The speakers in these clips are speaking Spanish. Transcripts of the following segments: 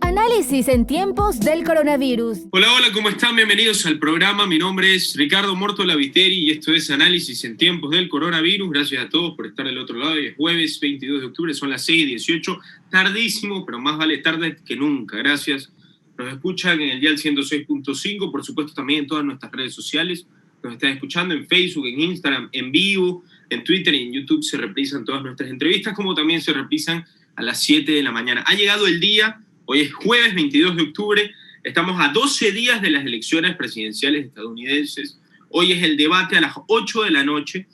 Análisis en tiempos del coronavirus. Hola, hola, ¿cómo están? Bienvenidos al programa. Mi nombre es Ricardo Mortola Viteri y esto es Análisis en tiempos del coronavirus. Gracias a todos por estar del otro lado. Hoy es jueves 22 de octubre, son las 6:18. Tardísimo, pero más vale tarde que nunca. Gracias. Nos escuchan en el dial 106.5, por supuesto también en todas nuestras redes sociales. Nos están escuchando en Facebook, en Instagram, en vivo, en Twitter y en YouTube se reprisan todas nuestras entrevistas, como también se reprisan a las 7 de la mañana. Ha llegado el día, hoy es jueves 22 de octubre, estamos a 12 días de las elecciones presidenciales estadounidenses. Hoy es el debate a las 8 de la noche,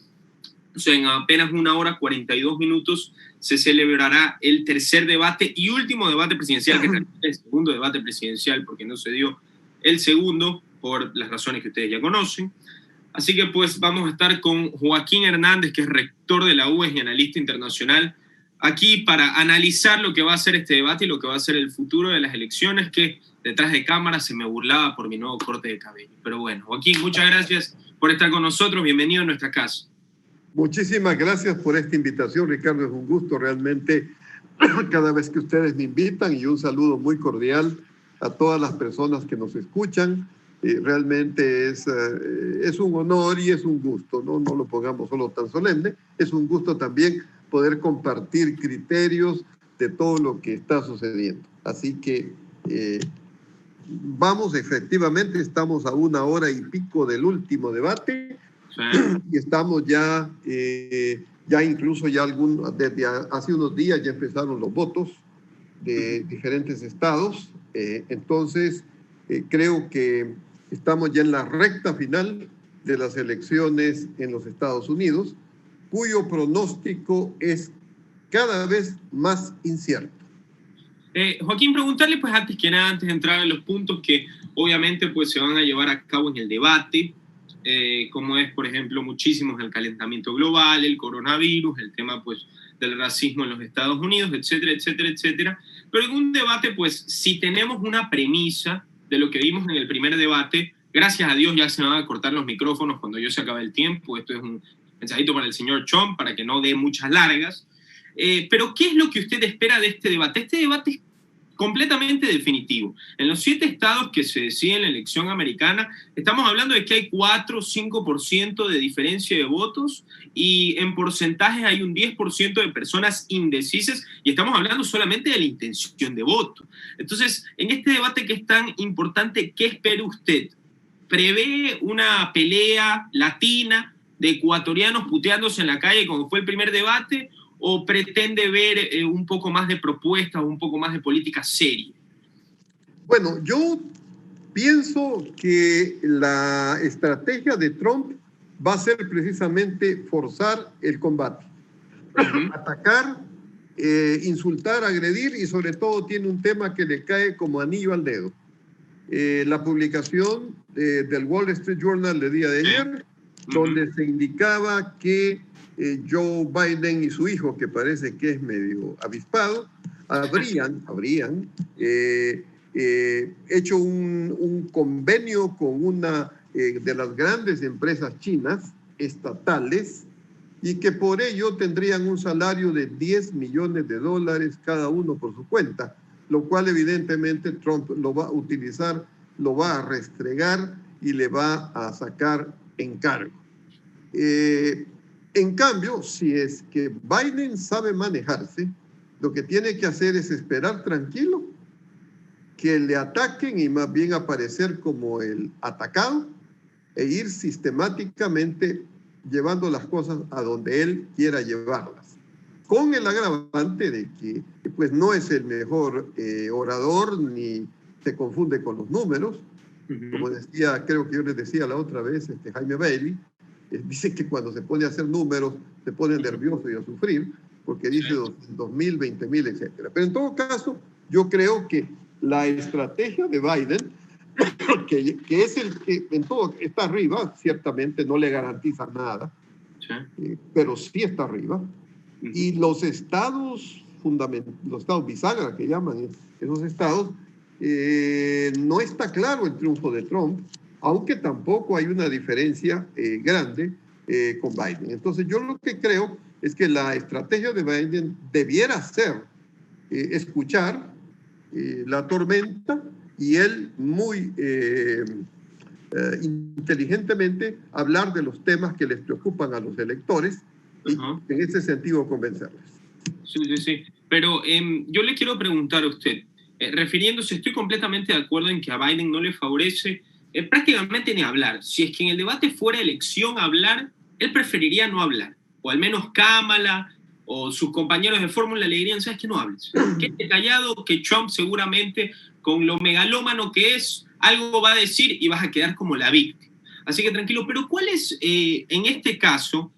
o sea, en apenas 1 hora 42 minutos se celebrará el tercer debate y último debate presidencial, que es el segundo debate presidencial, porque no se dio el segundo por las razones que ustedes ya conocen. Así que pues vamos a estar con Joaquín Hernández, que es rector de la UES y analista internacional, aquí para analizar lo que va a ser este debate y lo que va a ser el futuro de las elecciones, que detrás de cámara se me burlaba por mi nuevo corte de cabello. Pero bueno, Joaquín, muchas gracias por estar con nosotros. Bienvenido a nuestra casa. Muchísimas gracias por esta invitación, Ricardo. Es un gusto realmente cada vez que ustedes me invitan, y un saludo muy cordial a todas las personas que nos escuchan. Realmente es un honor y es un gusto, ¿no? No lo pongamos solo tan solemne. Es un gusto también poder compartir criterios de todo lo que está sucediendo. Así que vamos, efectivamente, estamos a 1 hora y pico del último debate. Sí. Y estamos ya incluso desde hace unos días ya empezaron los votos de diferentes estados. Entonces, creo que estamos ya en la recta final de las elecciones en los Estados Unidos, cuyo pronóstico es cada vez más incierto. Joaquín, preguntarle pues antes que nada, antes de entrar en los puntos que obviamente pues se van a llevar a cabo en el debate, como es por ejemplo muchísimos el calentamiento global, el coronavirus, el tema pues del racismo en los Estados Unidos, etcétera, etcétera, etcétera. Pero en un debate pues si tenemos una premisa de lo que vimos en el primer debate, gracias a Dios ya se me van a cortar los micrófonos cuando yo se acabe el tiempo. Esto es un mensajito para el señor Trump, para que no dé muchas largas. Pero, ¿qué es lo que usted espera de este debate? Este debate es completamente definitivo. En los 7 estados que se deciden en la elección americana, estamos hablando de que hay 4 o 5% de diferencia de votos y en porcentajes hay un 10% de personas indecisas y estamos hablando solamente de la intención de voto. Entonces, en este debate que es tan importante, ¿qué espera usted? ¿Prevé una pelea latina de ecuatorianos puteándose en la calle como fue el primer debate? ¿O pretende ver un poco más de propuestas o un poco más de política seria? Bueno, yo pienso que la estrategia de Trump va a ser precisamente forzar el combate. Atacar, insultar, agredir, y sobre todo tiene un tema que le cae como anillo al dedo. La publicación del Wall Street Journal del día de ayer, donde se indicaba que Joe Biden y su hijo, que parece que es medio avispado, habrían hecho un convenio con una de las grandes empresas chinas estatales y que por ello tendrían un salario de $10 millones cada uno por su cuenta, lo cual evidentemente Trump lo va a utilizar, lo va a restregar y le va a sacar en cargo. En cambio, si es que Biden sabe manejarse, lo que tiene que hacer es esperar tranquilo, que le ataquen y más bien aparecer como el atacado e ir sistemáticamente llevando las cosas a donde él quiera llevarlas. Con el agravante de que pues, no es el mejor orador ni se confunde con los números. Como decía, creo que yo les decía la otra vez, Jaime Bailey, dice que cuando se pone a hacer números se pone nervioso y a sufrir, porque dice 2.000, 20.000, etc. Pero en todo caso, yo creo que la estrategia de Biden, que es el que en todo está arriba, ciertamente no le garantiza nada, pero sí está arriba, y los estados los estados bisagra que llaman esos estados, no está claro el triunfo de Trump, aunque tampoco hay una diferencia grande con Biden. Entonces yo lo que creo es que la estrategia de Biden debiera ser escuchar la tormenta y él muy inteligentemente hablar de los temas que les preocupan a los electores y en ese sentido convencerles. Sí. Pero yo le quiero preguntar a usted, refiriéndose, estoy completamente de acuerdo en que a Biden no le favorece prácticamente ni hablar. Si es que en el debate fuera elección hablar, él preferiría no hablar. O al menos Kamala o sus compañeros de fórmula le dirían, ¿sabes qué? No hables. Quédate callado, que Trump seguramente, con lo megalómano que es, algo va a decir y vas a quedar como la víctima. Así que tranquilo. Pero ¿cuál es, en este caso,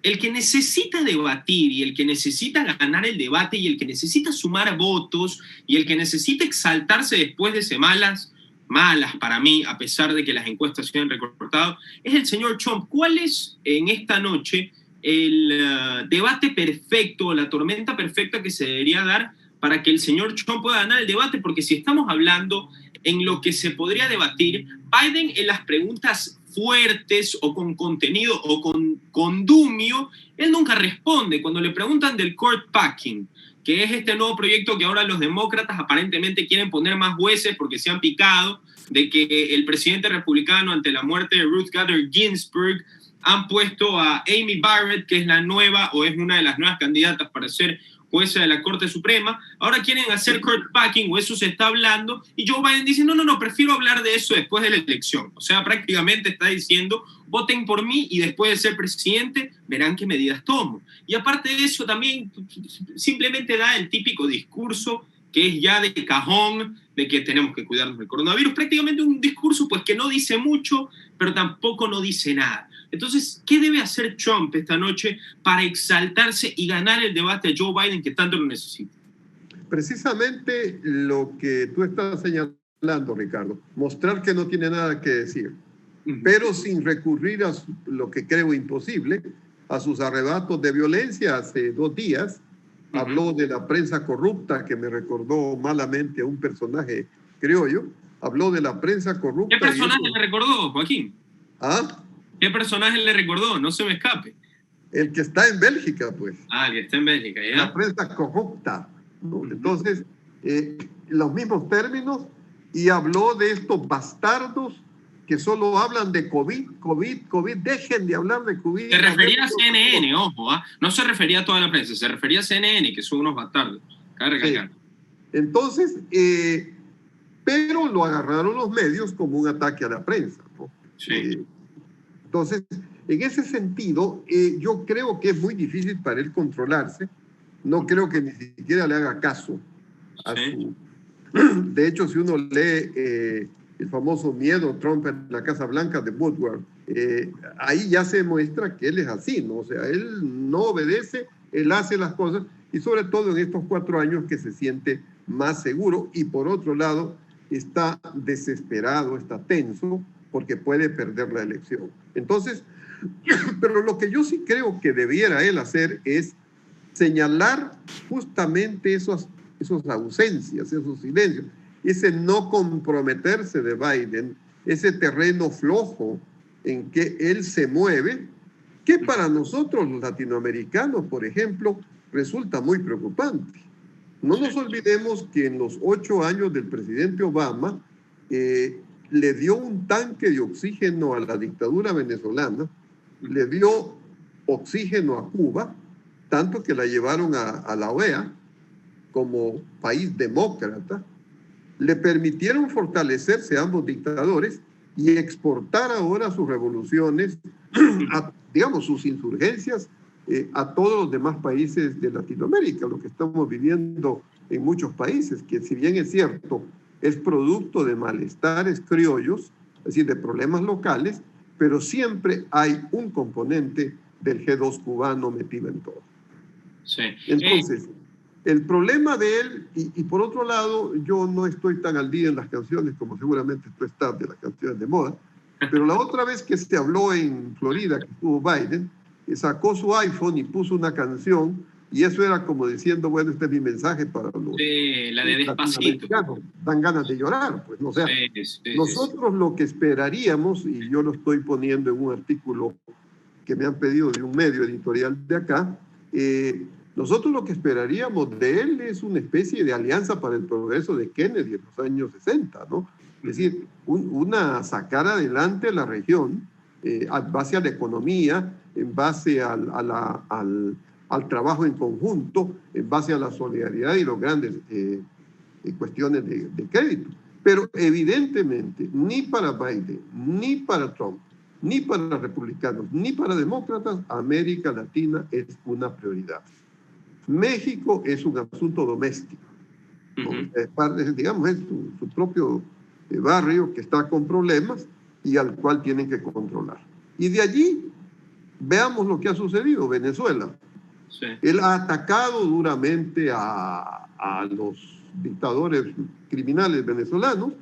el que necesita debatir y el que necesita ganar el debate y el que necesita sumar votos y el que necesita exaltarse después de semanas malas para mí, a pesar de que las encuestas se han recortado, es el señor Trump? ¿Cuál es en esta noche el debate perfecto, la tormenta perfecta que se debería dar para que el señor Trump pueda ganar el debate? Porque si estamos hablando en lo que se podría debatir, Biden en las preguntas fuertes o con contenido o con condumio, él nunca responde. Cuando le preguntan del court packing, que es este nuevo proyecto que ahora los demócratas aparentemente quieren poner más jueces porque se han picado de que el presidente republicano, ante la muerte de Ruth Bader Ginsburg, han puesto a Amy Barrett, que es la nueva o es una de las nuevas candidatas para ser jueza de la Corte Suprema. Ahora quieren hacer court packing, o eso se está hablando, y Joe Biden dice, no, prefiero hablar de eso después de la elección. O sea, prácticamente está diciendo, voten por mí y después de ser presidente verán qué medidas tomo. Y aparte de eso también simplemente da el típico discurso que es ya de cajón, de que tenemos que cuidarnos del coronavirus. Prácticamente un discurso pues que no dice mucho, pero tampoco no dice nada. Entonces, ¿qué debe hacer Trump esta noche para exaltarse y ganar el debate a Joe Biden, que tanto lo necesita? Precisamente lo que tú estás señalando, Ricardo, mostrar que no tiene nada que decir, pero sin recurrir a lo que creo imposible, a sus arrebatos de violencia. Hace 2 días habló de la prensa corrupta, que me recordó malamente a un personaje criollo. Habló de la prensa corrupta. ¿Qué personaje le recordó, Joaquín? ¿Ah? ¿Qué personaje le recordó? No se me escape. El que está en Bélgica, pues. Ah, el que está en Bélgica, ¿ya? La prensa corrupta, ¿no? Entonces, los mismos términos, y habló de estos bastardos que solo hablan de COVID. Dejen de hablar de COVID. Se refería a CNN, ojo, ¿ah? No se refería a toda la prensa, se refería a CNN, que son unos bastardos. Sí. Entonces, pero lo agarraron los medios como un ataque a la prensa, ¿no? Sí. Entonces, en ese sentido, yo creo que es muy difícil para él controlarse. No creo que ni siquiera le haga caso a su... De hecho, si uno lee el famoso Miedo Trump en la Casa Blanca de Woodward, ahí ya se muestra que él es así, ¿no? O sea, él no obedece, él hace las cosas, y sobre todo en estos 4 años que se siente más seguro, y por otro lado, está desesperado, está tenso, porque puede perder la elección. Entonces, pero lo que yo sí creo que debiera él hacer es señalar justamente esas ausencias, esos silencios, ese no comprometerse de Biden, ese terreno flojo en que él se mueve, que para nosotros los latinoamericanos, por ejemplo, resulta muy preocupante. No nos olvidemos que en los 8 años del presidente Obama, le dio un tanque de oxígeno a la dictadura venezolana, le dio oxígeno a Cuba, tanto que la llevaron a la OEA como país demócrata, le permitieron fortalecerse ambos dictadores y exportar ahora sus revoluciones, digamos, sus insurgencias a todos los demás países de Latinoamérica, lo que estamos viviendo en muchos países, que si bien es cierto, es producto de malestares criollos, es decir, de problemas locales, pero siempre hay un componente del G2 cubano metido en todo. Sí. Entonces, el problema de él, y por otro lado, yo no estoy tan al día en las canciones como seguramente tú estás de las canciones de moda, pero la otra vez que se habló en Florida, que estuvo Biden, sacó su iPhone y puso una canción, y eso era como diciendo, bueno, este es mi mensaje para los... Sí, la de Despacito. Dan ganas de llorar, pues, ¿no? O sea, nosotros lo que esperaríamos, y yo lo estoy poniendo en un artículo que me han pedido de un medio editorial de acá, Nosotros lo que esperaríamos de él es una especie de alianza para el progreso de Kennedy en los años 60, ¿no? Es decir, una sacar adelante la región en base a la economía, en base al trabajo en conjunto, en base a la solidaridad y los grandes cuestiones de crédito. Pero evidentemente, ni para Biden, ni para Trump, ni para republicanos, ni para demócratas, América Latina es una prioridad. México es un asunto doméstico. Digamos, es su propio barrio que está con problemas y al cual tienen que controlar. Y de allí, veamos lo que ha sucedido. Venezuela. Sí. Él ha atacado duramente a los dictadores criminales venezolanos.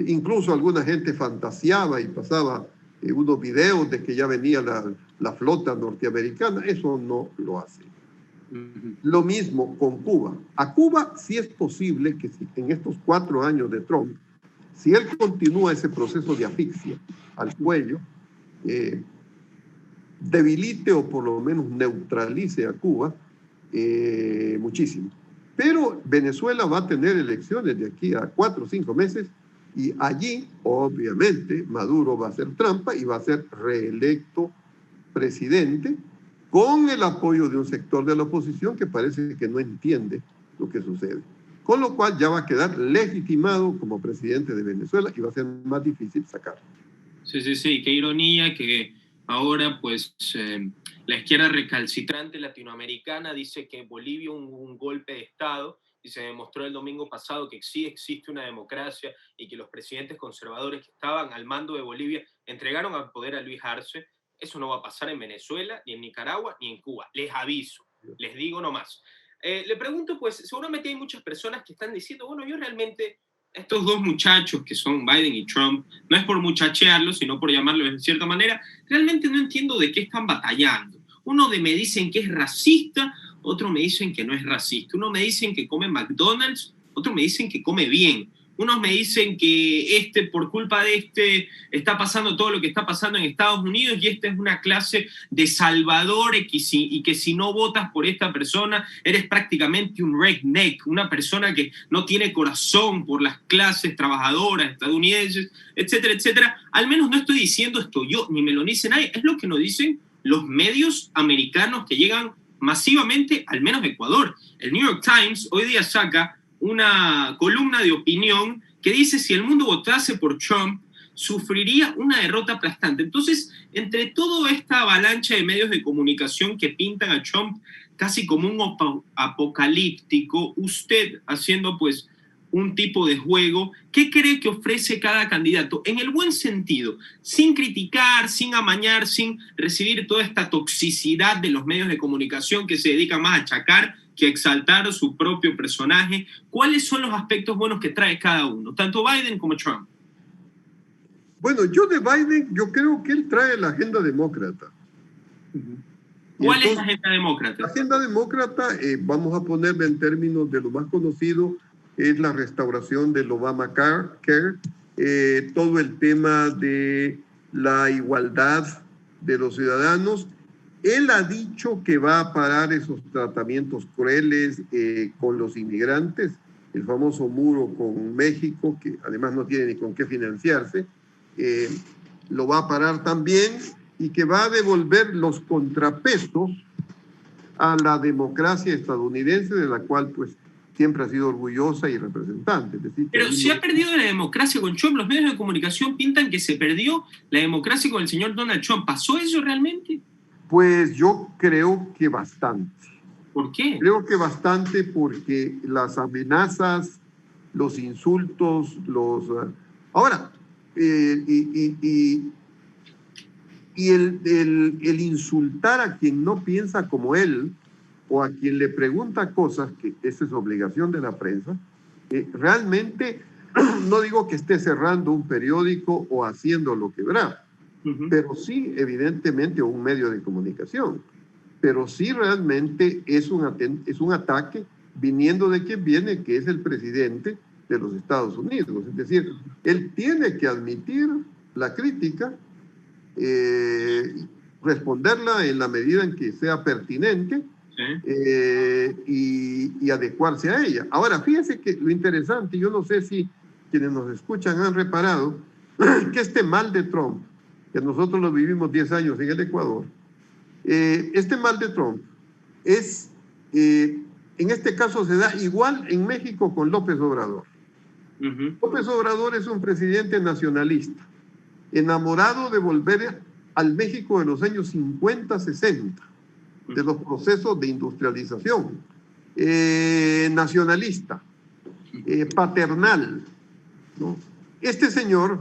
Incluso alguna gente fantaseaba y pasaba unos videos de que ya venía la flota norteamericana. Eso no lo hace. Lo mismo con Cuba. A Cuba sí es posible que en estos 4 años de Trump, si él continúa ese proceso de asfixia al cuello, debilite o por lo menos neutralice a Cuba muchísimo. Pero Venezuela va a tener elecciones de aquí a 4 o 5 meses y allí, obviamente, Maduro va a hacer trampa y va a ser reelecto presidente con el apoyo de un sector de la oposición que parece que no entiende lo que sucede. Con lo cual ya va a quedar legitimado como presidente de Venezuela y va a ser más difícil sacarlo. Sí, qué ironía que ahora pues la izquierda recalcitrante latinoamericana dice que Bolivia un golpe de Estado y se demostró el domingo pasado que sí existe una democracia y que los presidentes conservadores que estaban al mando de Bolivia entregaron al poder a Luis Arce. Eso no va a pasar en Venezuela, ni en Nicaragua, ni en Cuba. Les aviso, les digo nomás. Le pregunto, pues, seguramente hay muchas personas que están diciendo, bueno, yo realmente, estos dos muchachos que son Biden y Trump, no es por muchachearlos, sino por llamarlos de cierta manera, realmente no entiendo de qué están batallando. Uno me dicen que es racista, otro me dicen que no es racista. Uno me dicen que come McDonald's, otro me dicen que come bien. Unos me dicen que por culpa de está pasando todo lo que está pasando en Estados Unidos y esta es una clase de salvador y que si no votas por esta persona eres prácticamente un redneck, una persona que no tiene corazón por las clases trabajadoras estadounidenses, etcétera, etcétera. Al menos no estoy diciendo esto yo, ni me lo dice nadie, es lo que nos dicen los medios americanos que llegan masivamente, al menos de Ecuador. El New York Times hoy día saca una columna de opinión que dice si el mundo votase por Trump, sufriría una derrota aplastante. Entonces, entre toda esta avalancha de medios de comunicación que pintan a Trump casi como un apocalíptico, usted haciendo pues un tipo de juego, ¿qué cree que ofrece cada candidato? En el buen sentido, sin criticar, sin amañar, sin recibir toda esta toxicidad de los medios de comunicación que se dedican más a achacar que exaltar su propio personaje. ¿Cuáles son los aspectos buenos que trae cada uno, tanto Biden como Trump? Bueno, yo de Biden, yo creo que él trae la agenda demócrata. ¿Cuál es la agenda demócrata? La agenda demócrata, vamos a ponerla en términos de lo más conocido, es la restauración del Obamacare, todo el tema de la igualdad de los ciudadanos. Él ha dicho que va a parar esos tratamientos crueles con los inmigrantes, el famoso muro con México, que además no tiene ni con qué financiarse, lo va a parar también y que va a devolver los contrapesos a la democracia estadounidense, de la cual pues siempre ha sido orgullosa y representante. Es decir, pero si ha perdido la democracia con Trump, los medios de comunicación pintan que se perdió la democracia con el señor Donald Trump. ¿Pasó eso realmente? Pues yo creo que bastante. ¿Por qué? Creo que bastante porque las amenazas, los insultos, Ahora, el insultar a quien no piensa como él o a quien le pregunta cosas, que esa es obligación de la prensa, realmente no digo que esté cerrando un periódico o haciéndolo quebrar, pero sí, evidentemente, un medio de comunicación. Pero sí, realmente es un ataque viniendo de quien viene, que es el presidente de los Estados Unidos. Es decir, él tiene que admitir la crítica, responderla en la medida en que sea pertinente, y adecuarse a ella. Ahora, fíjense que lo interesante, yo no sé si quienes nos escuchan han reparado que este mal de Trump, que nosotros lo vivimos 10 años en el Ecuador, este mal de Trump es, en este caso se da igual en México con López Obrador. López Obrador es un presidente nacionalista, enamorado de volver al México de los años 50, 60, de los procesos de industrialización, nacionalista, paternal, ¿no? Este señor,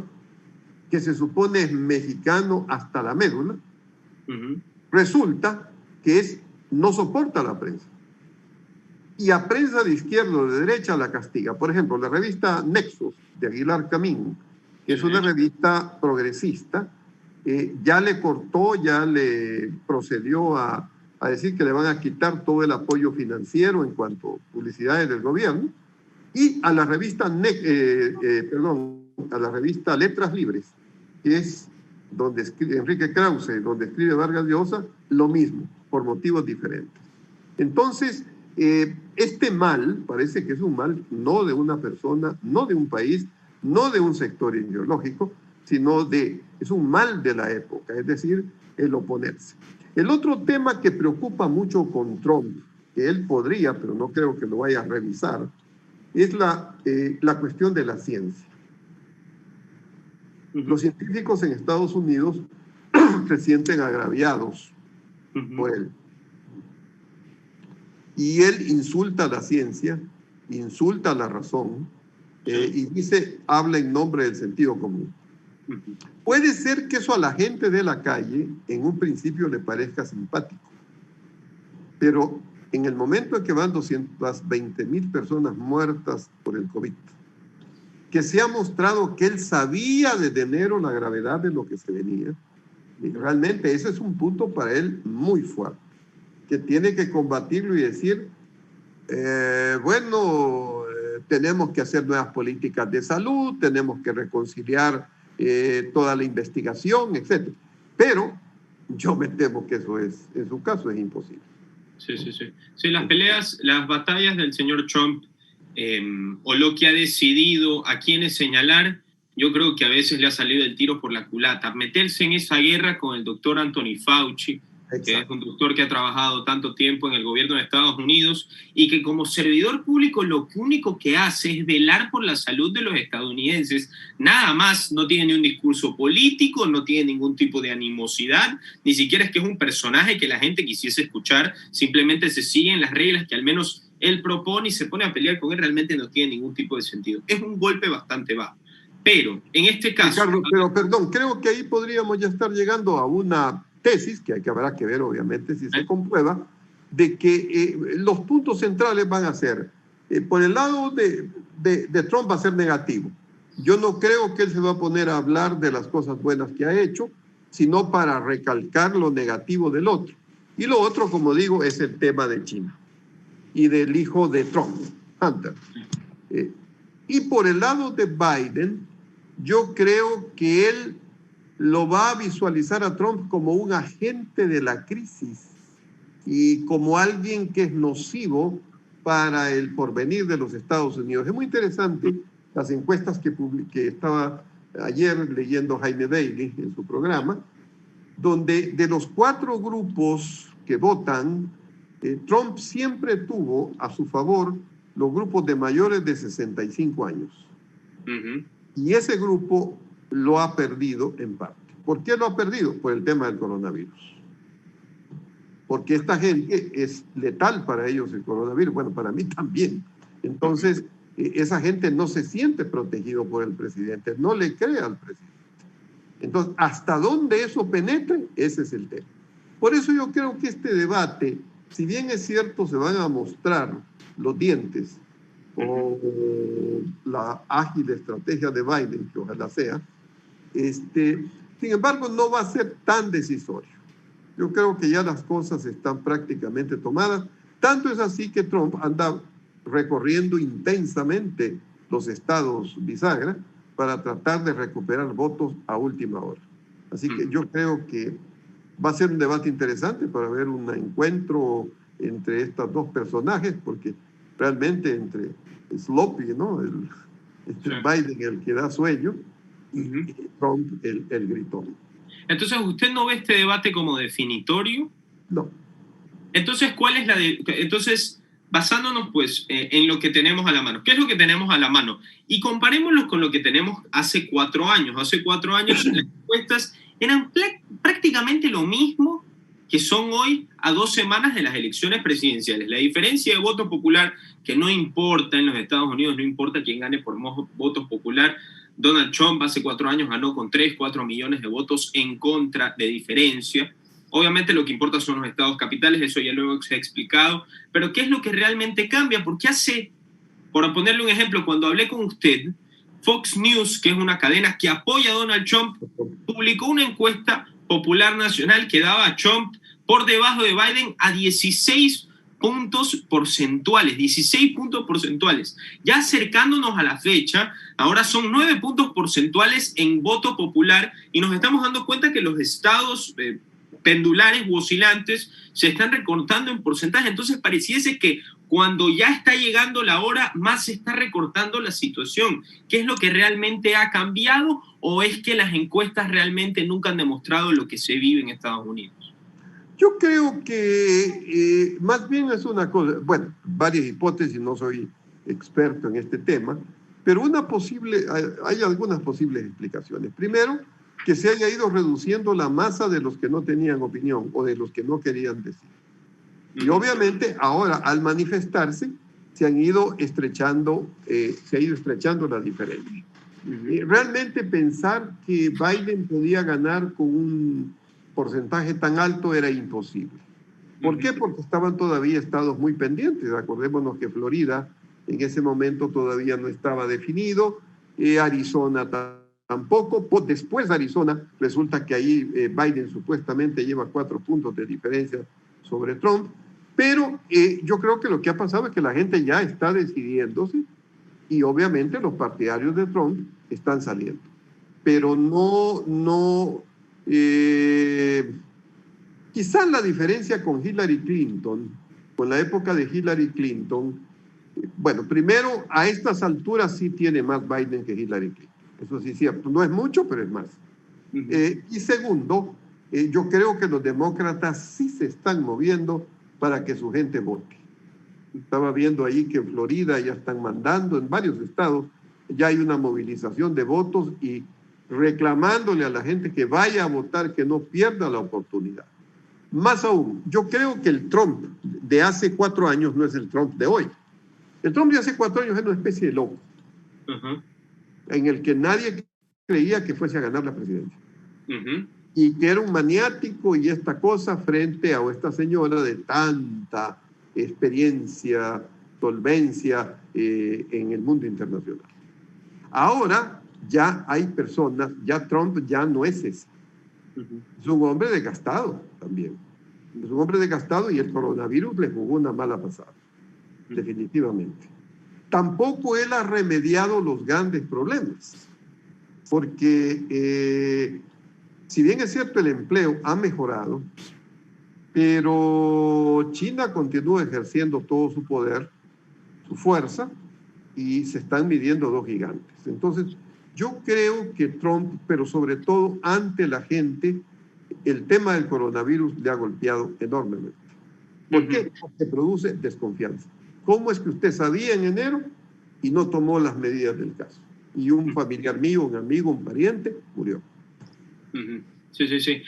que se supone es mexicano hasta la médula, resulta que no soporta la prensa. Y a prensa de izquierda o de derecha la castiga. Por ejemplo, la revista Nexos de Aguilar Camín, que es una revista progresista, ya le cortó, ya le procedió a decir que le van a quitar todo el apoyo financiero en cuanto a publicidades del gobierno. Y a la revista, a la revista Letras Libres, que es donde escribe Enrique Krause, donde escribe Vargas Llosa, lo mismo, por motivos diferentes. Entonces, este mal parece que es un mal no de una persona, no de un país, no de un sector ideológico, sino es un mal de la época, es decir, el oponerse. El otro tema que preocupa mucho con Trump, que él podría, pero no creo que lo vaya a revisar, es la cuestión de la ciencia. Los científicos en Estados Unidos se sienten agraviados por él. Y él insulta a la ciencia, insulta a la razón, y habla en nombre del sentido común. Puede ser que eso a la gente de la calle en un principio le parezca simpático, pero en el momento en que van 220,000 personas muertas por el COVID, que se ha mostrado que él sabía desde enero la gravedad de lo que se venía, y realmente ese es un punto para él muy fuerte, que tiene que combatirlo y decir, tenemos que hacer nuevas políticas de salud, tenemos que reconciliar toda la investigación, etc. Pero yo me temo que eso en su caso es imposible. Sí. Sí, las peleas, las batallas del señor Trump, o lo que ha decidido a quiénes señalar, yo creo que a veces le ha salido el tiro por la culata. Meterse en esa guerra con el doctor Anthony Fauci, exacto, que es un doctor que ha trabajado tanto tiempo en el gobierno de Estados Unidos y que como servidor público lo único que hace es velar por la salud de los estadounidenses, nada más. No tiene ni un discurso político, no tiene ningún tipo de animosidad, ni siquiera es que es un personaje que la gente quisiese escuchar, simplemente se siguen las reglas que al menos él propone y se pone a pelear con él. Realmente no tiene ningún tipo de sentido. Es un golpe bastante bajo. Pero en este caso... Ricardo, pero perdón, creo que ahí podríamos ya estar llegando a una tesis, que habrá que ver obviamente si se comprueba, de que los puntos centrales van a ser, por el lado de Trump va a ser negativo. Yo no creo que él se va a poner a hablar de las cosas buenas que ha hecho, sino para recalcar lo negativo del otro. Y lo otro, como digo, es el tema de China y del hijo de Trump, Hunter. Y por el lado de Biden, yo creo que él lo va a visualizar a Trump como un agente de la crisis y como alguien que es nocivo para el porvenir de los Estados Unidos. Es muy interesante las encuestas que estaba ayer leyendo Jaime Bailey en su programa, donde de los 4 grupos que votan, Trump siempre tuvo a su favor los grupos de mayores de 65 años. Y ese grupo lo ha perdido en parte. ¿Por qué lo ha perdido? Por el tema del coronavirus. Porque esta gente es letal para ellos el coronavirus. Bueno, para mí también. Entonces, esa gente no se siente protegido por el presidente, no le cree al presidente. Entonces, ¿hasta dónde eso penetre? Ese es el tema. Por eso yo creo que este debate, si bien es cierto, se van a mostrar los dientes o la ágil estrategia de Biden, que ojalá sea, sin embargo, no va a ser tan decisorio. Yo creo que ya las cosas están prácticamente tomadas. Tanto es así que Trump anda recorriendo intensamente los estados bisagra para tratar de recuperar votos a última hora. Así que yo creo que va a ser un debate interesante para ver un encuentro entre estos dos personajes, porque realmente entre sloppy, ¿no? Entre Biden, el que da sueño, y Trump, el gritón. Entonces, ¿usted no ve este debate como definitorio? No. Entonces, entonces, basándonos pues en lo que tenemos a la mano. ¿Qué es lo que tenemos a la mano? Y comparémoslo con lo que tenemos hace 4 años. Hace 4 años las encuestas eran prácticamente lo mismo que son hoy a 2 semanas de las elecciones presidenciales. La diferencia de voto popular, que no importa en los Estados Unidos, no importa quién gane por voto popular. Donald Trump hace 4 años ganó con 3-4 millones de votos en contra de diferencia. Obviamente lo que importa son los estados capitales, eso ya luego se ha explicado, pero ¿qué es lo que realmente cambia? Porque por ponerle un ejemplo, cuando hablé con usted, Fox News, que es una cadena que apoya a Donald Trump, publicó una encuesta popular nacional que daba a Trump por debajo de Biden a 16 puntos porcentuales, 16 puntos porcentuales. Ya acercándonos a la fecha, ahora son 9 puntos porcentuales en voto popular y nos estamos dando cuenta que los estados pendulares u oscilantes se están recortando en porcentaje. Entonces pareciese que cuando ya está llegando la hora, más se está recortando la situación. ¿Qué es lo que realmente ha cambiado o es que las encuestas realmente nunca han demostrado lo que se vive en Estados Unidos? Yo creo que más bien es una cosa, bueno, varias hipótesis, no soy experto en este tema, pero hay algunas posibles explicaciones. Primero, que se haya ido reduciendo la masa de los que no tenían opinión o de los que no querían decir. Y obviamente ahora al manifestarse se ha ido estrechando la diferencia. Realmente pensar que Biden podía ganar con un porcentaje tan alto era imposible. ¿Por qué? Porque estaban todavía estados muy pendientes. Acordémonos que Florida en ese momento todavía no estaba definido, Arizona tampoco. Después de Arizona resulta que ahí Biden supuestamente lleva 4 puntos de diferencia sobre Trump, pero yo creo que lo que ha pasado es que la gente ya está decidiéndose y obviamente los partidarios de Trump están saliendo. Pero quizás la diferencia con Hillary Clinton, con la época de Hillary Clinton, bueno, primero, a estas alturas sí tiene más Biden que Hillary Clinton. Eso sí es cierto. No es mucho, pero es más. Y segundo, yo creo que los demócratas sí se están moviendo para que su gente vote. Estaba viendo ahí que en Florida ya están mandando, en varios estados, ya hay una movilización de votos y reclamándole a la gente que vaya a votar, que no pierda la oportunidad. Más aún, yo creo que el Trump de hace 4 años no es el Trump de hoy. El Trump de hace 4 años era una especie de loco, en el que nadie creía que fuese a ganar la presidencia. Y que era un maniático y esta cosa frente a esta señora de tanta experiencia, solvencia en el mundo internacional. Ahora ya hay personas, ya Trump ya no es ese. Es un hombre desgastado también. Es un hombre desgastado y el coronavirus le jugó una mala pasada, definitivamente. Tampoco él ha remediado los grandes problemas, porque si bien es cierto el empleo ha mejorado, pero China continúa ejerciendo todo su poder, su fuerza, y se están midiendo 2 gigantes. Entonces, yo creo que Trump, pero sobre todo ante la gente, el tema del coronavirus le ha golpeado enormemente. ¿Por qué? Porque produce desconfianza. ¿Cómo es que usted sabía en enero y no tomó las medidas del caso? Y un familiar mío, un amigo, un pariente, murió. Sí.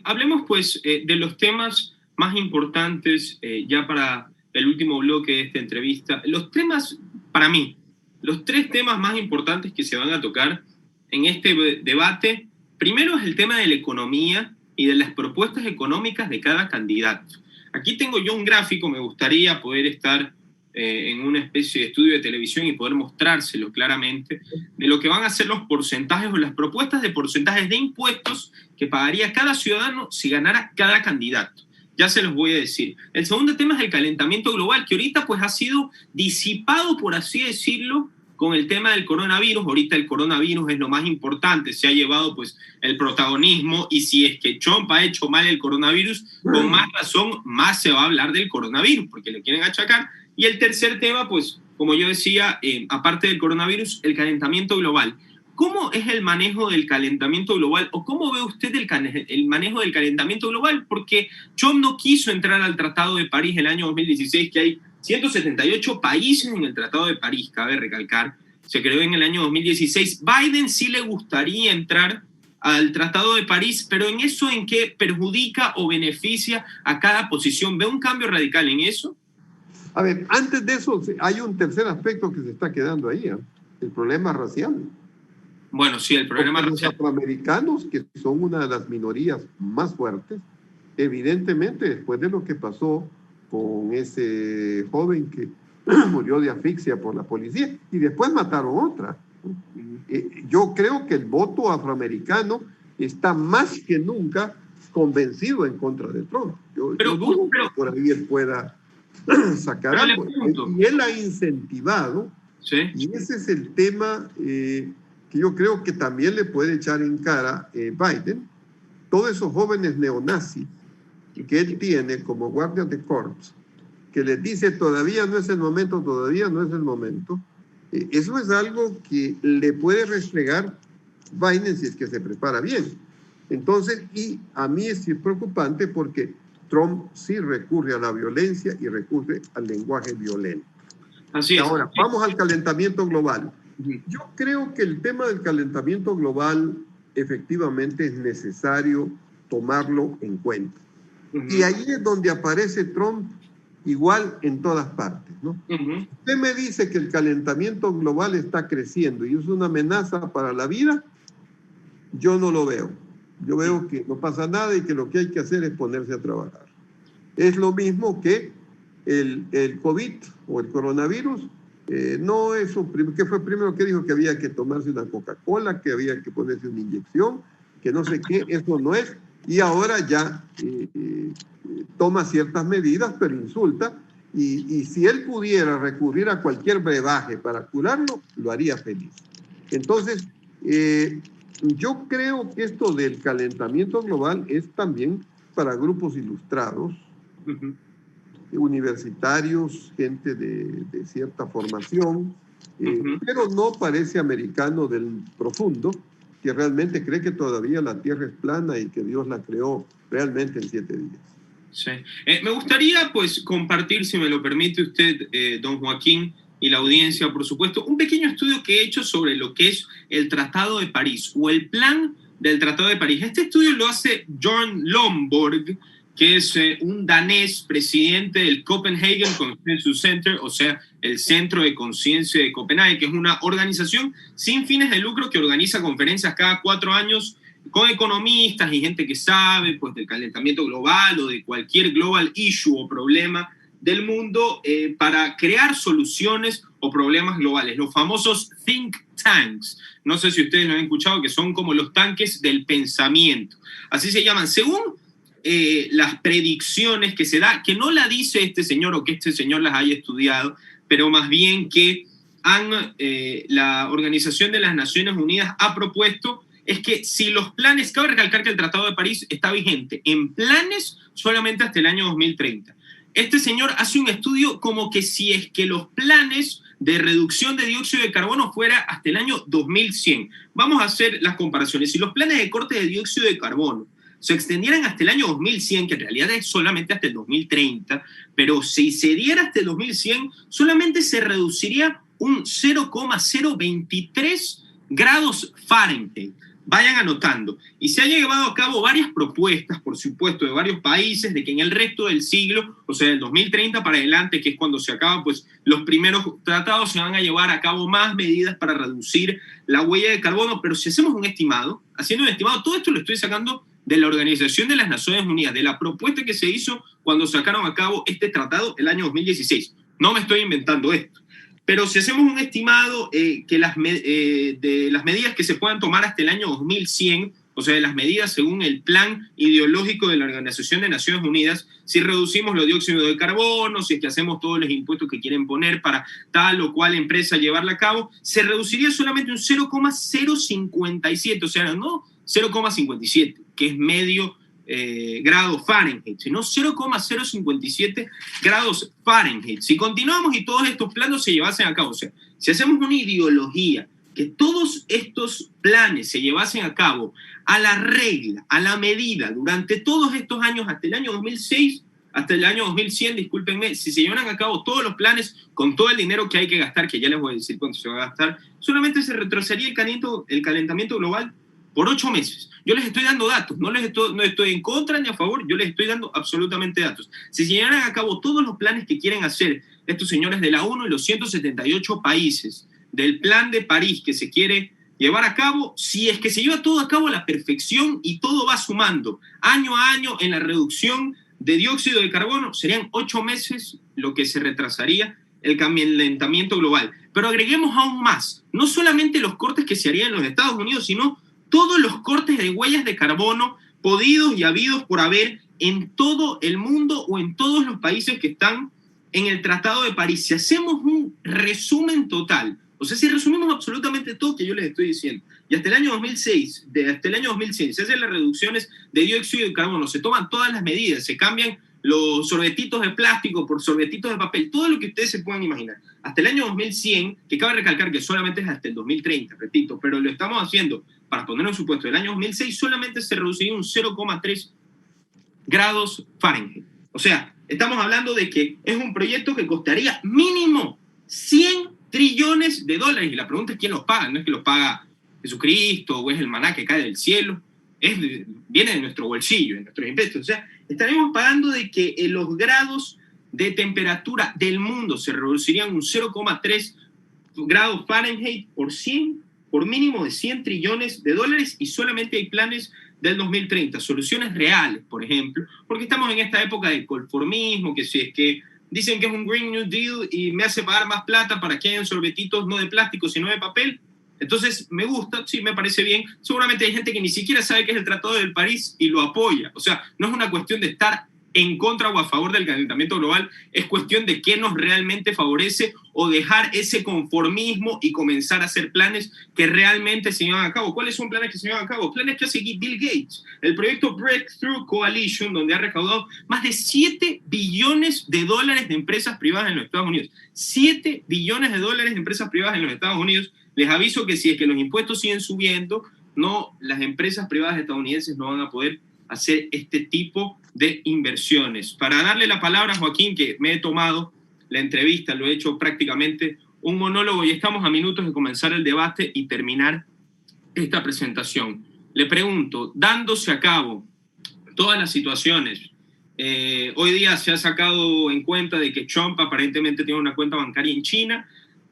Hablemos pues de los temas más importantes ya para el último bloque de esta entrevista. Los temas, para mí, los 3 temas más importantes que se van a tocar en este debate, primero es el tema de la economía y de las propuestas económicas de cada candidato. Aquí tengo yo un gráfico, me gustaría poder estar en una especie de estudio de televisión y poder mostrárselo claramente, de lo que van a ser los porcentajes o las propuestas de porcentajes de impuestos que pagaría cada ciudadano si ganara cada candidato. Ya se los voy a decir. El segundo tema es el calentamiento global, que ahorita pues ha sido disipado, por así decirlo, con el tema del coronavirus. Ahorita el coronavirus es lo más importante, se ha llevado pues el protagonismo, y si es que Trump ha hecho mal el coronavirus, con más razón más se va a hablar del coronavirus, porque le quieren achacar. Y el tercer tema, pues, como yo decía, aparte del coronavirus, el calentamiento global. ¿Cómo es el manejo del calentamiento global, o cómo ve usted el manejo del calentamiento global? Porque Trump no quiso entrar al Tratado de París el año 2016, que hay 178 países en el Tratado de París, cabe recalcar, se creó en el año 2016. Biden sí le gustaría entrar al Tratado de París, pero ¿en eso en qué perjudica o beneficia a cada posición? ¿Ve un cambio radical en eso? A ver, antes de eso hay un tercer aspecto que se está quedando ahí, el problema racial. Bueno, sí, el problema racial. Los afroamericanos, que son una de las minorías más fuertes, evidentemente después de lo que pasó con ese joven que murió de asfixia por la policía y después mataron otra. Yo creo que el voto afroamericano está más que nunca convencido en contra de Trump. Yo dudo que por ahí él pueda sacar algo. Y él ha incentivado, ¿sí? Y ese es el tema que yo creo que también le puede echar en cara Biden, todos esos jóvenes neonazis que él tiene como guardias de corps, que les dice todavía no es el momento, todavía no es el momento. Eso es algo que le puede restregar Biden si es que se prepara bien. Entonces, y a mí es preocupante porque Trump sí recurre a la violencia y recurre al lenguaje violento. Así es. Ahora, vamos al calentamiento global. Yo creo que el tema del calentamiento global efectivamente es necesario tomarlo en cuenta. Y ahí es donde aparece Trump igual en todas partes, ¿no? Usted me dice que el calentamiento global está creciendo y es una amenaza para la vida, yo no lo veo. Yo veo que no pasa nada y que lo que hay que hacer es ponerse a trabajar. Es lo mismo que el COVID o el coronavirus. No es ¿qué fue primero que dijo? Que había que tomarse una Coca-Cola, que había que ponerse una inyección, que no sé qué, eso no es. Y ahora ya toma ciertas medidas, pero insulta. Y si él pudiera recurrir a cualquier brebaje para curarlo, lo haría feliz. Entonces, yo creo que esto del calentamiento global es también para grupos ilustrados, universitarios, gente de cierta formación, pero no parece americano del profundo, que realmente cree que todavía la Tierra es plana y que Dios la creó realmente en 7 días. Sí. Me gustaría pues compartir, si me lo permite usted, don Joaquín, y la audiencia, por supuesto, un pequeño estudio que he hecho sobre lo que es el Tratado de París o el plan del Tratado de París. Este estudio lo hace Bjørn Lomborg, que es un danés, presidente del Copenhagen Consensus Center, o sea, el Centro de Conciencia de Copenhague, que es una organización sin fines de lucro que organiza conferencias cada 4 años con economistas y gente que sabe pues, del calentamiento global o de cualquier global issue o problema del mundo para crear soluciones o problemas globales, los famosos think tanks. No sé si ustedes lo han escuchado, que son como los tanques del pensamiento. Así se llaman, según las predicciones que se da, que no la dice este señor o que este señor las haya estudiado, pero más bien que la Organización de las Naciones Unidas ha propuesto, es que si los planes, cabe recalcar que el Tratado de París está vigente en planes solamente hasta el año 2030. Este señor hace un estudio como que si es que los planes de reducción de dióxido de carbono fuera hasta el año 2100. Vamos a hacer las comparaciones. Si los planes de corte de dióxido de carbono se extendieran hasta el año 2100, que en realidad es solamente hasta el 2030, pero si se diera hasta el 2100, solamente se reduciría un 0,023 grados Fahrenheit. Vayan anotando. Y se han llevado a cabo varias propuestas, por supuesto, de varios países, de que en el resto del siglo, o sea, del 2030 para adelante, que es cuando se acaban pues, los primeros tratados, se van a llevar a cabo más medidas para reducir la huella de carbono. Pero si hacemos un estimado, haciendo un estimado, todo esto lo estoy sacando de la Organización de las Naciones Unidas, de la propuesta que se hizo cuando sacaron a cabo este tratado el año 2016. No me estoy inventando esto. Pero si hacemos un estimado de las medidas que se puedan tomar hasta el año 2100, o sea, de las medidas según el plan ideológico de la Organización de Naciones Unidas, si reducimos los dióxidos de carbono, si es que hacemos todos los impuestos que quieren poner para tal o cual empresa llevarla a cabo, se reduciría solamente un 0,057, o sea, no 0,57, que es medio grado Fahrenheit, sino 0,057 grados Fahrenheit. Si continuamos y todos estos planos se llevasen a cabo, o sea, si hacemos una ideología que todos estos planes se llevasen a cabo a la regla, a la medida, durante todos estos años, hasta el año 2006, hasta el año 2100, discúlpenme, si se llevaran a cabo todos los planes con todo el dinero que hay que gastar, que ya les voy a decir cuánto se va a gastar, solamente se retrasaría el calentamiento global por 8 meses. Yo les estoy dando datos, no estoy en contra ni a favor, yo les estoy dando absolutamente datos. Si se llevaran a cabo todos los planes que quieren hacer estos señores de la ONU y los 178 países del Plan de París que se quiere llevar a cabo, si es que se lleva todo a cabo a la perfección y todo va sumando año a año en la reducción de dióxido de carbono, serían 8 meses lo que se retrasaría el calentamiento global. Pero agreguemos aún más, no solamente los cortes que se harían en los Estados Unidos, sino todos los cortes de huellas de carbono podidos y habidos por haber en todo el mundo o en todos los países que están en el Tratado de París. Si hacemos un resumen total, o sea, si resumimos absolutamente todo que yo les estoy diciendo, y hasta el año 2006, hasta el año 2100, se hacen las reducciones de dióxido de carbono, se toman todas las medidas, se cambian los sorbetitos de plástico por sorbetitos de papel, todo lo que ustedes se puedan imaginar. Hasta el año 2100, que cabe recalcar que solamente es hasta el 2030, repito, pero lo estamos haciendo para poner un supuesto. El año 2006 solamente se reduciría un 0,3 grados Fahrenheit. O sea, estamos hablando de que es un proyecto que costaría mínimo 100 trillones de dólares. Y la pregunta es quién los paga. No es que los paga Jesucristo o es el maná que cae del cielo. Viene de nuestro bolsillo, de nuestros impuestos. O sea, estaremos pagando de que los grados de temperatura del mundo se reducirían un 0,3 grados Fahrenheit por mínimo de 100 trillones de dólares, y solamente hay planes del 2030, soluciones reales, por ejemplo, porque estamos en esta época de conformismo, que si es que dicen que es un Green New Deal y me hace pagar más plata para que hayan sorbetitos no de plástico, sino de papel, entonces me gusta, sí, me parece bien. Seguramente hay gente que ni siquiera sabe qué es el Tratado de París y lo apoya. O sea, no es una cuestión de estar en contra o a favor del calentamiento global, es cuestión de qué nos realmente favorece o dejar ese conformismo y comenzar a hacer planes que realmente se llevan a cabo. ¿Cuáles son planes que se llevan a cabo? Planes que hace Bill Gates. El proyecto Breakthrough Coalition, donde ha recaudado más de 7 billones de dólares de empresas privadas en los Estados Unidos. 7 billones de dólares de empresas privadas en los Estados Unidos. Les aviso que si es que los impuestos siguen subiendo, las empresas privadas estadounidenses no van a poder hacer este tipo de inversiones. Para darle la palabra a Joaquín, que me he tomado la entrevista, lo he hecho prácticamente un monólogo y estamos a minutos de comenzar el debate y terminar esta presentación. Le pregunto, dándose a cabo todas las situaciones, hoy día se ha sacado en cuenta de que Trump aparentemente tiene una cuenta bancaria en China,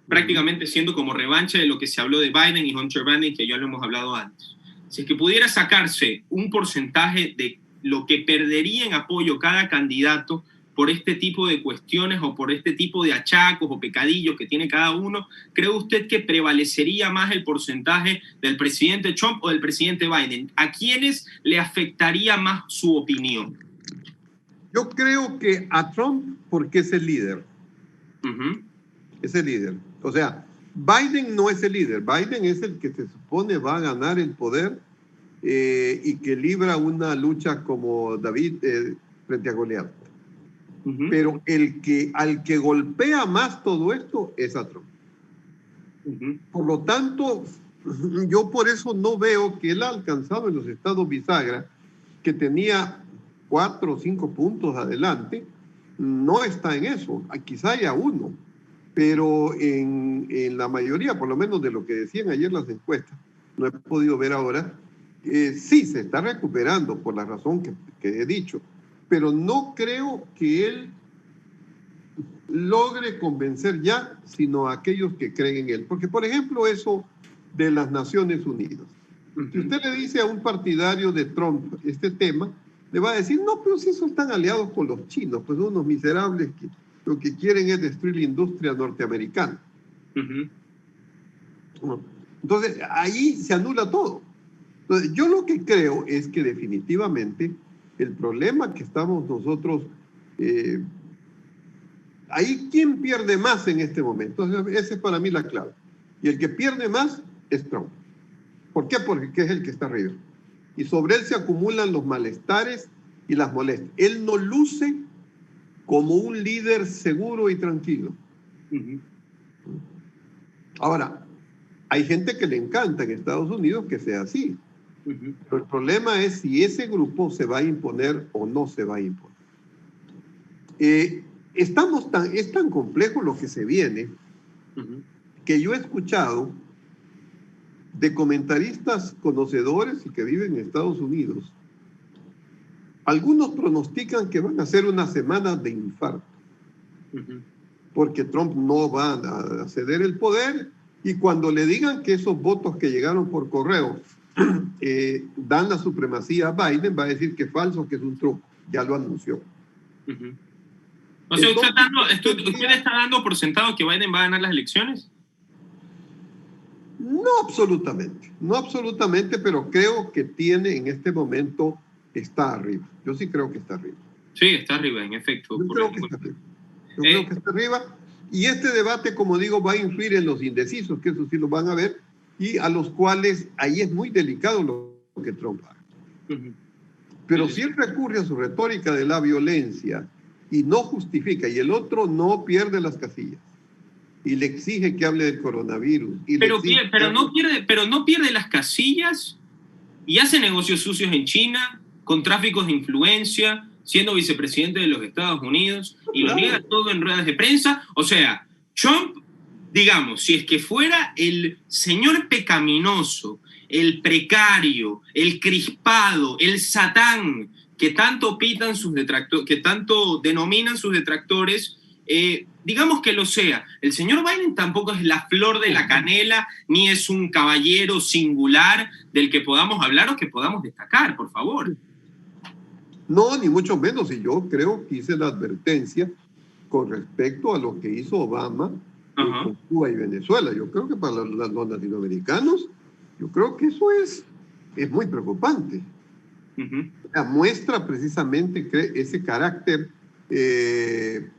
prácticamente siendo como revancha de lo que se habló de Biden y Hunter Biden, que ya lo hemos hablado antes. Si es que pudiera sacarse un porcentaje de lo que perdería en apoyo cada candidato por este tipo de cuestiones o por este tipo de achacos o pecadillos que tiene cada uno, ¿cree usted que prevalecería más el porcentaje del presidente Trump o del presidente Biden? ¿A quiénes le afectaría más su opinión? Yo creo que a Trump, porque es el líder. Es el líder. O sea, Biden no es el líder. Biden es el que se supone va a ganar el poder y que libra una lucha como David frente a Goliat. Pero al que golpea más todo esto es a Trump. Por lo tanto, yo por eso no veo que él ha alcanzado en los estados bisagra, que tenía 4 o 5 puntos adelante, no está en eso. Quizá haya uno, pero en la mayoría, por lo menos de lo que decían ayer las encuestas, no he podido ver ahora, sí se está recuperando por la razón que he dicho, pero no creo que él logre convencer ya, sino a aquellos que creen en él. Porque, por ejemplo, eso de las Naciones Unidas. Si usted le dice a un partidario de Trump este tema, le va a decir, no, pero si esos están aliados con los chinos, pues son unos miserables que lo que quieren es destruir la industria norteamericana. Entonces, ahí se anula todo. Entonces, yo lo que creo es que definitivamente el problema que estamos nosotros, ahí quién pierde más en este momento. Entonces, esa es para mí la clave. Y el que pierde más es Trump. ¿Por qué? Porque es el que está arriba. Y sobre él se acumulan los malestares y las molestias. Él no luce como un líder seguro y tranquilo. Uh-huh. Ahora, hay gente que le encanta en Estados Unidos que sea así. Uh-huh. Pero el problema es si ese grupo se va a imponer o no se va a imponer. Es tan complejo lo que se viene, uh-huh, que yo he escuchado de comentaristas conocedores y que viven en Estados Unidos. Algunos pronostican que van a ser una semana de infarto, uh-huh, porque Trump no va a ceder el poder, y cuando le digan que esos votos que llegaron por correo dan la supremacía a Biden, va a decir que es falso, que es un truco. Ya lo anunció. Uh-huh. O sea, ¿usted está dando por sentado que Biden va a ganar las elecciones? No absolutamente, pero creo que tiene en este momento, está arriba. Yo sí creo que está arriba. Sí, está arriba, en efecto. Yo creo que está arriba. Y este debate, como digo, va a influir en los indecisos, que eso sí lo van a ver, y a los cuales ahí es muy delicado lo que Trump haga. Uh-huh. Pero si él recurre a su retórica de la violencia y no justifica, y el otro no pierde las casillas, y le exige que hable del coronavirus. Pero no pierde las casillas y hace negocios sucios en China, con tráficos de influencia, siendo vicepresidente de los Estados Unidos, y lo niega todo en ruedas de prensa. O sea, Trump, digamos, si es que fuera el señor pecaminoso, el precario, el crispado, el satán, que tanto pitan sus detractores, que tanto denominan sus detractores, digamos que lo sea. El señor Biden tampoco es la flor de la canela, ni es un caballero singular del que podamos hablar o que podamos destacar, por favor. No, ni mucho menos. Y yo creo que hice la advertencia con respecto a lo que hizo Obama con Cuba y Venezuela. Yo creo que para los latinoamericanos, yo creo que eso es muy preocupante. Uh-huh. Muestra precisamente ese carácter de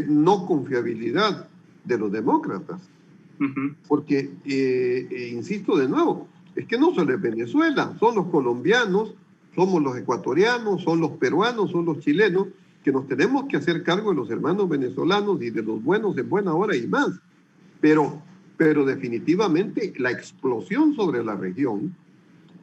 no confiabilidad de los demócratas. Uh-huh. Porque, insisto de nuevo, es que no solo es Venezuela, son los colombianos, somos los ecuatorianos, son los peruanos, son los chilenos, que nos tenemos que hacer cargo de los hermanos venezolanos y de los buenos en buena hora y más. Pero definitivamente la explosión sobre la región,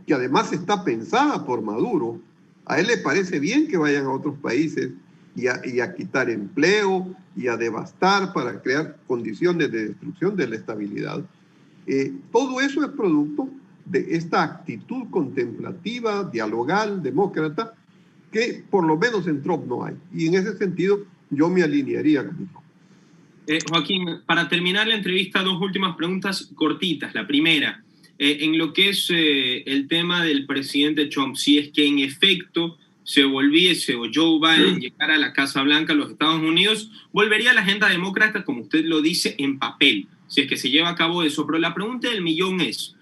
que además está pensada por Maduro, a él le parece bien que vayan a otros países y a quitar empleo y a devastar para crear condiciones de destrucción de la estabilidad. Todo eso es producto de esta actitud contemplativa, dialogal, demócrata, que por lo menos en Trump no hay. Y en ese sentido yo me alinearía con Trump. Joaquín, para terminar la entrevista, dos últimas preguntas cortitas. La primera, en lo que es el tema del presidente Trump, si es que en efecto se volviese o Joe Biden llegara a la Casa Blanca, a los Estados Unidos, volvería a la agenda demócrata, como usted lo dice, en papel, si es que se lleva a cabo eso. Pero la pregunta del millón es,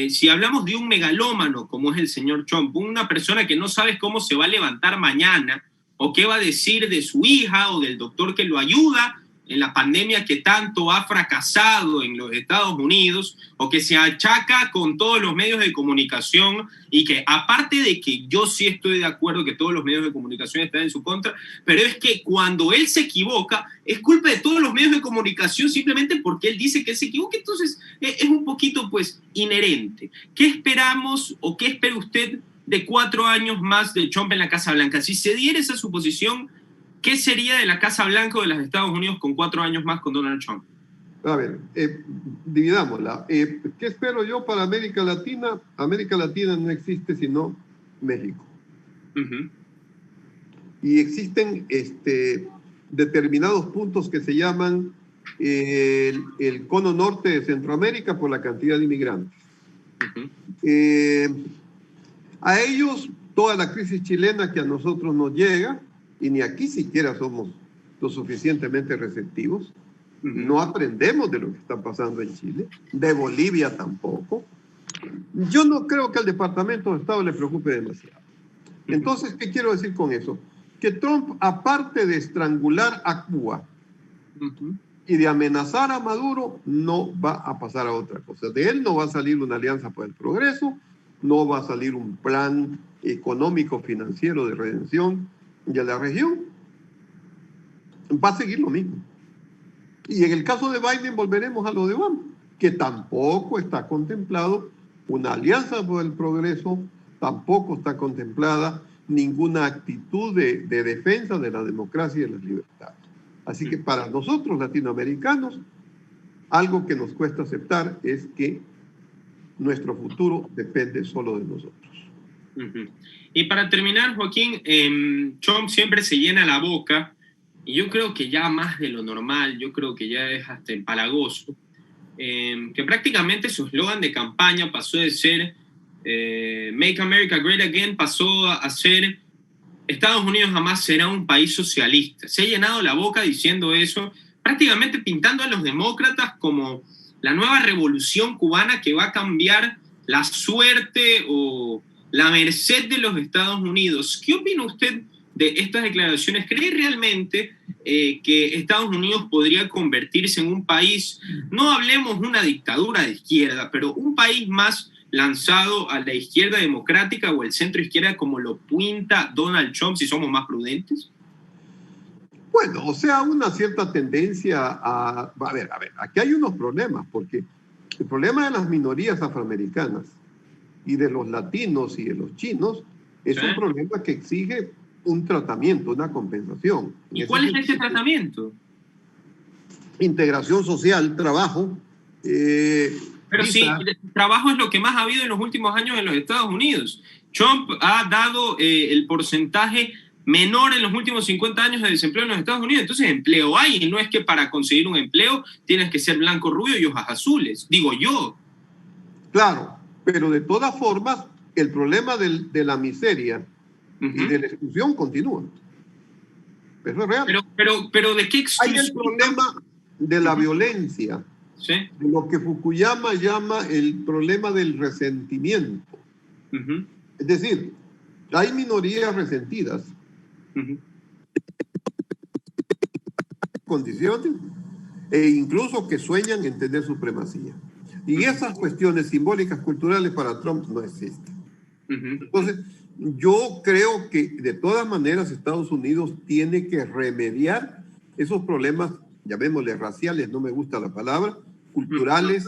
si hablamos de un megalómano como es el señor Trump, una persona que no sabe cómo se va a levantar mañana o qué va a decir de su hija o del doctor que lo ayuda en la pandemia que tanto ha fracasado en los Estados Unidos, o que se achaca con todos los medios de comunicación, y que aparte de que yo sí estoy de acuerdo que todos los medios de comunicación están en su contra, pero es que cuando él se equivoca es culpa de todos los medios de comunicación simplemente porque él dice que se equivoca. Entonces es un poquito pues inherente. ¿Qué esperamos o qué espera usted de 4 años más de Trump en la Casa Blanca? Si se diera esa suposición, ¿qué sería de la Casa Blanca o de los Estados Unidos con 4 años más con Donald Trump? A ver, dividámosla. ¿Qué espero yo para América Latina? América Latina no existe sino México. Uh-huh. Y existen determinados puntos que se llaman el cono norte de Centroamérica por la cantidad de inmigrantes. Uh-huh. A ellos, toda la crisis chilena que a nosotros nos llega, y ni aquí siquiera somos lo suficientemente receptivos. No aprendemos de lo que está pasando en Chile, de Bolivia tampoco. Yo no creo que al Departamento de Estado le preocupe demasiado. Entonces, ¿qué quiero decir con eso? Que Trump, aparte de estrangular a Cuba y de amenazar a Maduro, no va a pasar a otra cosa. De él no va a salir una alianza por el progreso, no va a salir un plan económico financiero de redención de la región. Va a seguir lo mismo. Y en el caso de Biden volveremos a lo de Obama, que tampoco está contemplado una alianza por el progreso, tampoco está contemplada ninguna actitud de defensa de la democracia y de las libertades. Así que para nosotros latinoamericanos, algo que nos cuesta aceptar es que nuestro futuro depende solo de nosotros. Y para terminar, Joaquín, Trump siempre se llena la boca, y yo creo que ya más de lo normal, yo creo que ya es hasta empalagoso, que prácticamente su eslogan de campaña pasó de ser Make America Great Again, pasó a ser Estados Unidos jamás será un país socialista. Se ha llenado la boca diciendo eso, prácticamente pintando a los demócratas como la nueva revolución cubana que va a cambiar la suerte o la merced de los Estados Unidos. ¿Qué opina usted de estas declaraciones? ¿Cree realmente que Estados Unidos podría convertirse en un país, no hablemos de una dictadura de izquierda, pero un país más lanzado a la izquierda democrática o el centro izquierda como lo pinta Donald Trump si somos más prudentes? Bueno, o sea, una cierta tendencia a... A ver, aquí hay unos problemas, porque el problema de las minorías afroamericanas y de los latinos y de los chinos es un problema que exige un tratamiento, una compensación. ¿Y cuál es ese tratamiento? Integración social, trabajo. Pero sí, trabajo es lo que más ha habido en los últimos años en los Estados Unidos. Trump ha dado el porcentaje menor en los últimos 50 años de desempleo en los Estados Unidos. Entonces empleo hay, y no es que para conseguir un empleo tienes que ser blanco, rubio y ojos azules, digo yo. Claro, pero de todas formas el problema de la miseria y de la exclusión continúa. Eso es real. Pero ¿de qué exclusión? Hay el problema de la violencia, ¿sí? De lo que Fukuyama llama el problema del resentimiento. Es decir, hay minorías resentidas, condiciones, e incluso que sueñan en tener supremacía. Y esas cuestiones simbólicas culturales para Trump no existen. Entonces, yo creo que de todas maneras Estados Unidos tiene que remediar esos problemas, llamémosle raciales, no me gusta la palabra, culturales,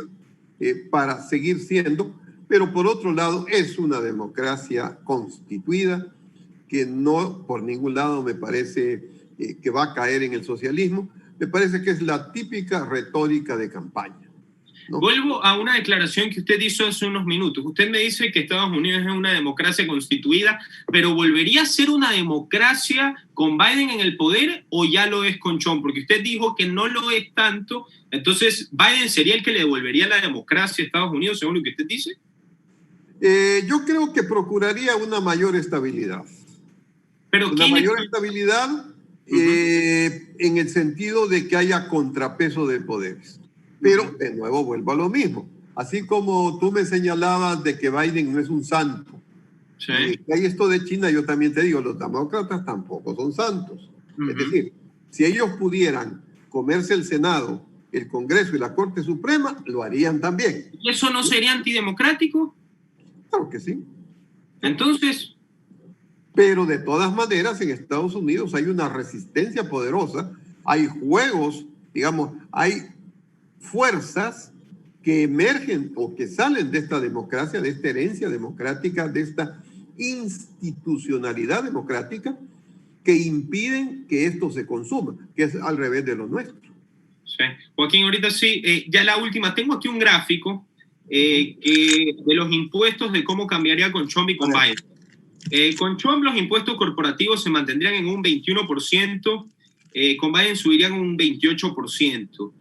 para seguir siendo, pero por otro lado es una democracia constituida que no por ningún lado me parece que va a caer en el socialismo, me parece que es la típica retórica de campaña, ¿no? Vuelvo a una declaración que usted hizo hace unos minutos. Usted me dice que Estados Unidos es una democracia constituida, pero ¿volvería a ser una democracia con Biden en el poder o ya lo es con Trump? Porque usted dijo que no lo es tanto, entonces ¿Biden sería el que le devolvería la democracia a Estados Unidos, según lo que usted dice? Yo creo que procuraría una mayor estabilidad. ¿Pero una mayor estabilidad en el sentido de que haya contrapeso de poderes. Pero, de nuevo, vuelvo a lo mismo. Así como tú me señalabas de que Biden no es un santo. Sí. Hay esto de China, yo también te digo, los demócratas tampoco son santos. Es decir, si ellos pudieran comerse el Senado, el Congreso y la Corte Suprema, lo harían también. ¿Y eso no sería antidemocrático? Claro que sí. Entonces... Pero de todas maneras, en Estados Unidos hay una resistencia poderosa, hay juegos, digamos, hay fuerzas que emergen o que salen de esta democracia, de esta herencia democrática, de esta institucionalidad democrática, que impiden que esto se consuma, que es al revés de lo nuestro. Sí. Joaquín, ahorita sí, ya la última, tengo aquí un gráfico de los impuestos, de cómo cambiaría con Trump y con Biden. Con Trump los impuestos corporativos se mantendrían en un 21%, con Biden subirían un 28%.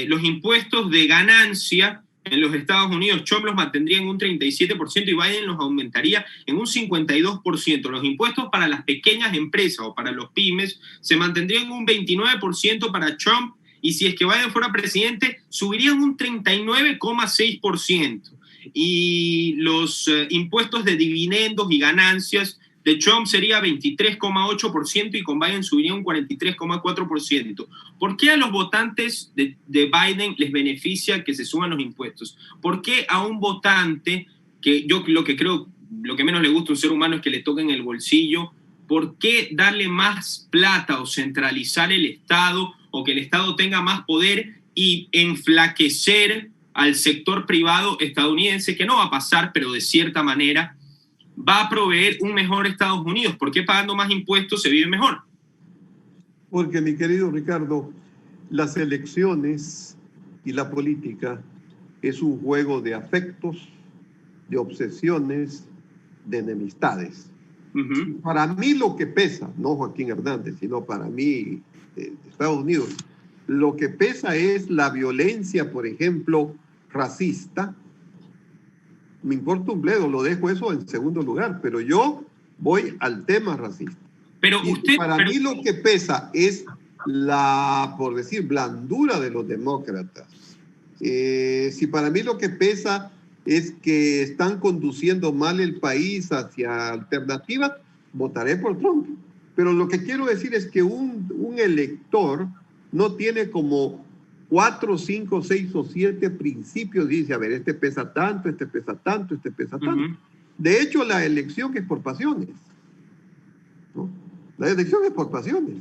Los impuestos de ganancia en los Estados Unidos, Trump los mantendría en un 37% y Biden los aumentaría en un 52%. Los impuestos para las pequeñas empresas o para los pymes se mantendrían en un 29% para Trump, y si es que Biden fuera presidente, subirían un 39,6%. y los impuestos de dividendos y ganancias de Trump sería 23,8% y con Biden subiría un 43,4%. ¿Por qué a los votantes de Biden les beneficia que se suban los impuestos? ¿Por qué a un votante que yo lo que menos le gusta a un ser humano es que le toquen el bolsillo? ¿Por qué darle más plata o centralizar el Estado o que el Estado tenga más poder y enflaquecer al sector privado estadounidense, que no va a pasar, pero de cierta manera va a proveer un mejor Estados Unidos? ¿Por qué pagando más impuestos se vive mejor? Porque, mi querido Ricardo, las elecciones y la política es un juego de afectos, de obsesiones, de enemistades. Uh-huh. Para mí lo que pesa, no Joaquín Hernández, sino para mí, Estados Unidos, lo que pesa es la violencia, por ejemplo, racista. Me importa un bledo, lo dejo eso en segundo lugar, pero yo voy al tema racista. Pero mí lo que pesa es la, por decir, blandura de los demócratas. Si para mí lo que pesa es que están conduciendo mal el país hacia alternativas, votaré por Trump. Pero lo que quiero decir es que un elector no tiene como 4, 5, 6 o 7 principios. Dice, a ver, este pesa tanto, este pesa tanto, este pesa tanto. Uh-huh. De hecho, la elección es por pasiones, ¿no? La elección es por pasiones.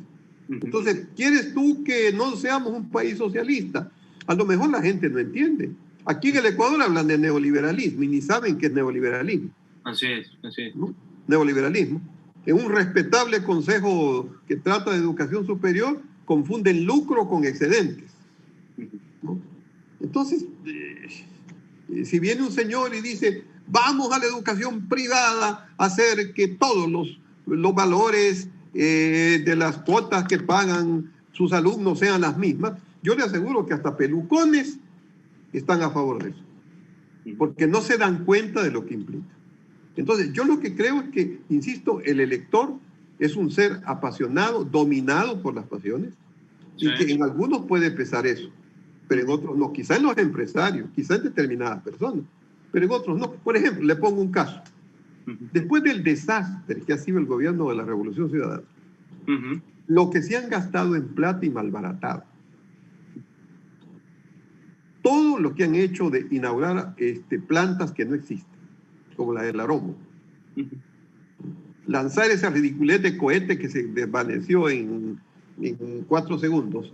Uh-huh. Entonces, ¿quieres tú que no seamos un país socialista? A lo mejor la gente no entiende. Aquí en el Ecuador hablan de neoliberalismo y ni saben qué es neoliberalismo. Así es. ¿No? Neoliberalismo. En un respetable consejo que trata de educación superior, confunden lucro con excedentes, ¿no? Entonces, si viene un señor y dice, vamos a la educación privada a hacer que todos los valores de las cuotas que pagan sus alumnos sean las mismas, yo le aseguro que hasta pelucones están a favor de eso, porque no se dan cuenta de lo que implica. Entonces, yo lo que creo es que, insisto, el elector es un ser apasionado, dominado por las pasiones, y que en algunos puede pesar eso, pero en otros no. Quizá en los empresarios, quizá en determinadas personas, pero en otros no. Por ejemplo, le pongo un caso. Después del desastre que ha sido el gobierno de la Revolución Ciudadana, lo que se han gastado en plata y malbaratado, todo lo que han hecho de inaugurar plantas que no existen, como la del Aromo, lanzar esa ridiculez de cohete que se desvaneció en 4 segundos.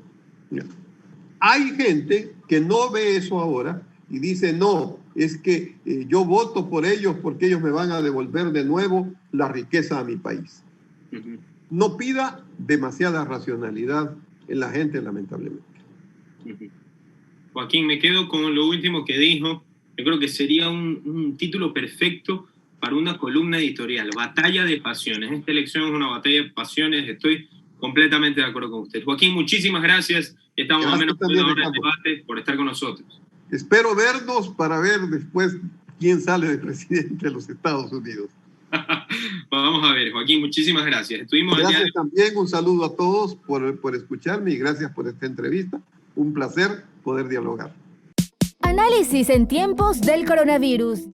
Hay gente que no ve eso ahora y dice, no, es que yo voto por ellos porque ellos me van a devolver de nuevo la riqueza a mi país. No pida demasiada racionalidad en la gente, lamentablemente. Joaquín, me quedo con lo último que dijo. Yo creo que sería un título perfecto para una columna editorial, Batalla de Pasiones. Esta elección es una batalla de pasiones, estoy completamente de acuerdo con usted. Joaquín, muchísimas gracias. Estamos más o menos por una hora de debate, por estar con nosotros. Espero vernos para ver después quién sale de presidente de los Estados Unidos. Vamos a ver, Joaquín, muchísimas gracias. Gracias también, un saludo a todos por escucharme y gracias por esta entrevista. Un placer poder dialogar. Análisis en tiempos del coronavirus.